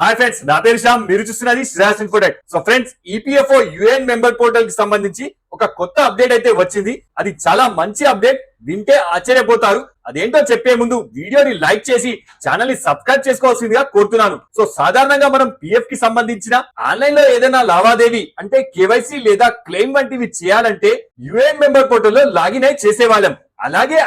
Hi friends, నా పేరు శ్యామ్. మీరు చూస్తున్నది Shreyas Infotech. So friends, EPFO UAN member portal కి సంబంధించి ఒక కొత్త అప్డేట్ అయితే వచ్చింది. అది చాలా మంచి అప్డేట్, వింటే ఆశ్చర్యపోతారు. అదేంటో చెప్పే ముందు వీడియోని లైక్ చేసి ఛానల్ ని సబ్స్క్రైబ్ చేసుకోవాల్సిందిగా కోరుతున్నాను. సో సాధారణంగా మనం పిఎఫ్ కి సంబంధించిన ఆన్లైన్ లో ఏదైనా లావాదేవీ అంటే కేవైసీ లేదా క్లెయిమ్ వంటివి చేయాలంటే యుఏఎన్ మెంబర్ పోర్టల్ లో లాగిన్ అయి చేసేవాళ్ళం.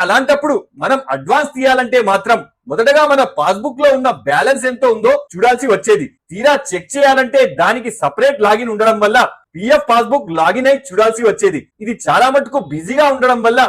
అలాంటప్పుడు మనం అడ్వాన్స్ తీయాలంటే మాత్రం మొదటగా మన పాస్బుక్ లో ఉన్న బ్యాలెన్స్ ఎంత ఉందో చూడాల్సి వచ్చేది. తీరా చెక్ చేయాలంటే దానికి సపరేట్ లాగిన్ ఉండడం వల్ల పిఎఫ్ పాస్బుక్ లాగిన్ అయి చూడాల్సి వచ్చేది. ఇది చాలా మటుకు బిజీగా ఉండడం వల్ల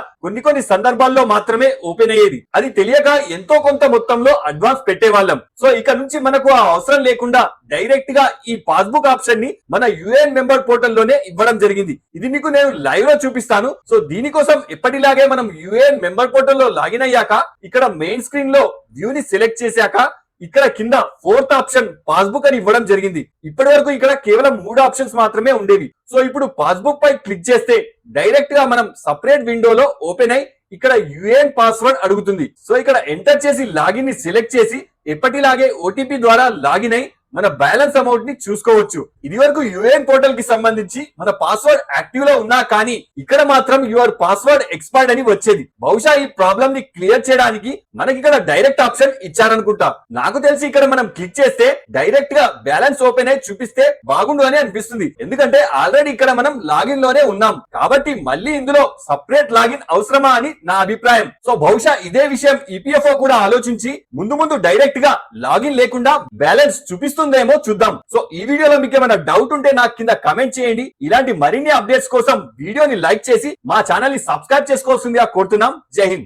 కొన్ని సందర్భాల్లో మాత్రమే ఓపెన్ అయ్యేది. అది తెలియక ఎంతో కొంత మొత్తంలో అడ్వాన్స్ పెట్టేవాళ్ళం. సో ఇక నుంచి మనకు ఆ అవసరం లేకుండా డైరెక్ట్ గా ఈ పాస్బుక్ ఆప్షన్ ని మన యుఏఎన్ మెంబర్ పోర్టల్ లోనే ఇవ్వడం జరిగింది. ఇది మీకు నేను లైవ్ లో చూపిస్తాను. సో దీనికోసం ఎప్పటిలాగే మనం యుఏఎన్ మెంబర్ పోర్టల్ లో లాగిన్ అయ్యాక ఇక్కడ మెయిన్ స్క్రీన్ లో వ్యూ ని సెలెక్ట్ చేశాక ఇక్కడ కింద 4th ఆప్షన్ పాస్బుక్ అని ఇవ్వడం జరిగింది. ఇప్పటి వరకు ఇక్కడ కేవలం 3 ఆప్షన్స్ మాత్రమే ఉండేవి. సో ఇప్పుడు పాస్బుక్ పై క్లిక్ చేస్తే డైరెక్ట్ గా మనం సపరేట్ విండోలో ఓపెన్ అయి ఇక్కడ యుఏఎన్ పాస్వర్డ్ అడుగుతుంది. సో ఇక్కడ ఎంటర్ చేసి లాగిన్ ని సెలెక్ట్ చేసి ఎప్పటిలాగే ఓటీపీ ద్వారా లాగిన్ అయి మన బ్యాలెన్స్ అమౌంట్ ని చూసుకోవచ్చు. ఇది వరకు యుఏఎన్ పోర్టల్ కి సంబంధించి మన పాస్వర్డ్ యాక్టివ్ లో ఉన్నా కానీ ఇక్కడ మాత్రం యువర్ పాస్వర్డ్ ఎక్స్పైర్డ్ అని వచ్చేది. బహుశా ఈ ప్రాబ్లం ని క్లియర్ చేయడానికి మనకి ఇక్కడ డైరెక్ట్ ఆప్షన్ ఇచ్చారనుకుంటా. నాకు తెలిసి ఇక్కడ మనం క్లిక్ చేస్తే డైరెక్ట్ గా బ్యాలెన్స్ ఓపెన్ అయి చూపిస్తే బాగుండు అని అనిపిస్తుంది. ఎందుకంటే ఆల్రెడీ ఇక్కడ మనం లాగిన్ లోనే ఉన్నాం కాబట్టి మళ్ళీ ఇందులో సపరేట్ లాగిన్ అవసరమా అని నా అభిప్రాయం. సో బహుశా ఇదే విషయం ఈపీఎఫ్ఓ కూడా ఆలోచించి ముందు డైరెక్ట్ గా లాగిన్ లేకుండా బ్యాలెన్స్ చూపిస్తుంది ఏమో చూద్దాం. సో ఈ వీడియోలో మీకు ఏమైనా డౌట్ ఉంటే నాకు కింద కమెంట్ చేయండి. ఇలాంటి మరిన్ని అప్డేట్స్ కోసం వీడియోని లైక్ చేసి మా ఛానల్ ని సబ్స్క్రైబ్ చేసుకోవాల్సిందిగా కోరుతున్నాం. జై హింద్.